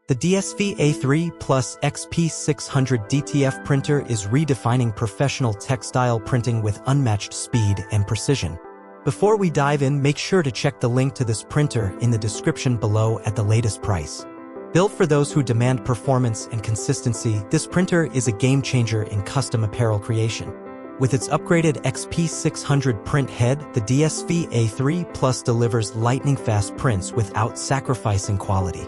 The DSV A3 Plus XP600 DTF printer is redefining professional textile printing with unmatched speed and precision. Before we dive in, make sure to check the link to this printer in the description below at the latest price. Built for those who demand performance and consistency, this printer is a game-changer in custom apparel creation. With its upgraded XP600 print head, the DSV A3 Plus delivers lightning-fast prints without sacrificing quality.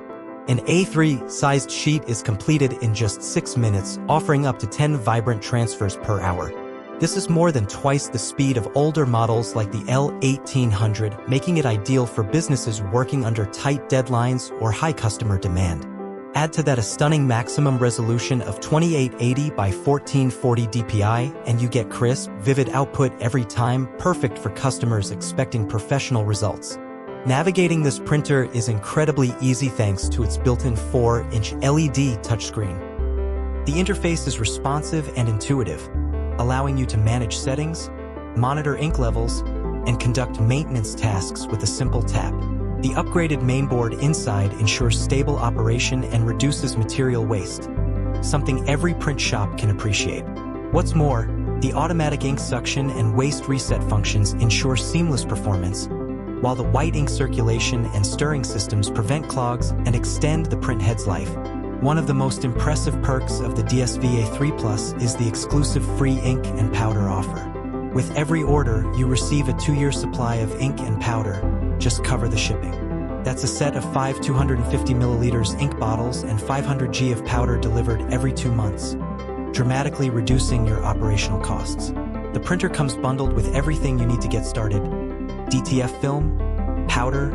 An A3-sized sheet is completed in just 6 minutes, offering up to 10 vibrant transfers per hour. This is more than twice the speed of older models like the L1800, making it ideal for businesses working under tight deadlines or high customer demand. Add to that a stunning maximum resolution of 2880 by 1440 dpi, and you get crisp, vivid output every time, perfect for customers expecting professional results. Navigating this printer is incredibly easy thanks to its built-in 4-inch LED touchscreen. The interface is responsive and intuitive, allowing you to manage settings, monitor ink levels, and conduct maintenance tasks with a simple tap. The upgraded mainboard inside ensures stable operation and reduces material waste, something every print shop can appreciate. What's more, the automatic ink suction and waste reset functions ensure seamless performance, while the white ink circulation and stirring systems prevent clogs and extend the print head's life. One of the most impressive perks of the DSV A3 Plus is the exclusive free ink and powder offer. With every order, you receive a 2-year supply of ink and powder. Just cover the shipping. That's a set of 5 250 milliliters ink bottles and 500 g of powder delivered every 2 months, dramatically reducing your operational costs. The printer comes bundled with everything you need to get started: DTF film, powder,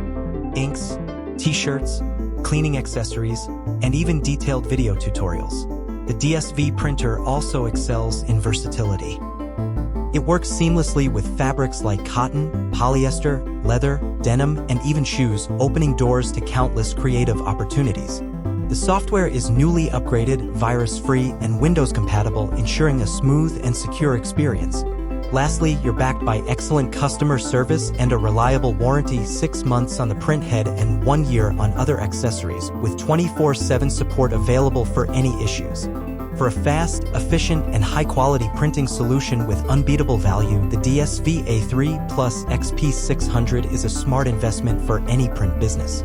inks, t-shirts, cleaning accessories, and even detailed video tutorials. The DSV printer also excels in versatility. It works seamlessly with fabrics like cotton, polyester, leather, denim, and even shoes, opening doors to countless creative opportunities. The software is newly upgraded, virus-free, and Windows-compatible, ensuring a smooth and secure experience. Lastly, you're backed by excellent customer service and a reliable warranty: 6 months on the print head and 1 year on other accessories, with 24/7 support available for any issues. For a fast, efficient, and high-quality printing solution with unbeatable value, the DSV A3 Plus XP600 is a smart investment for any print business.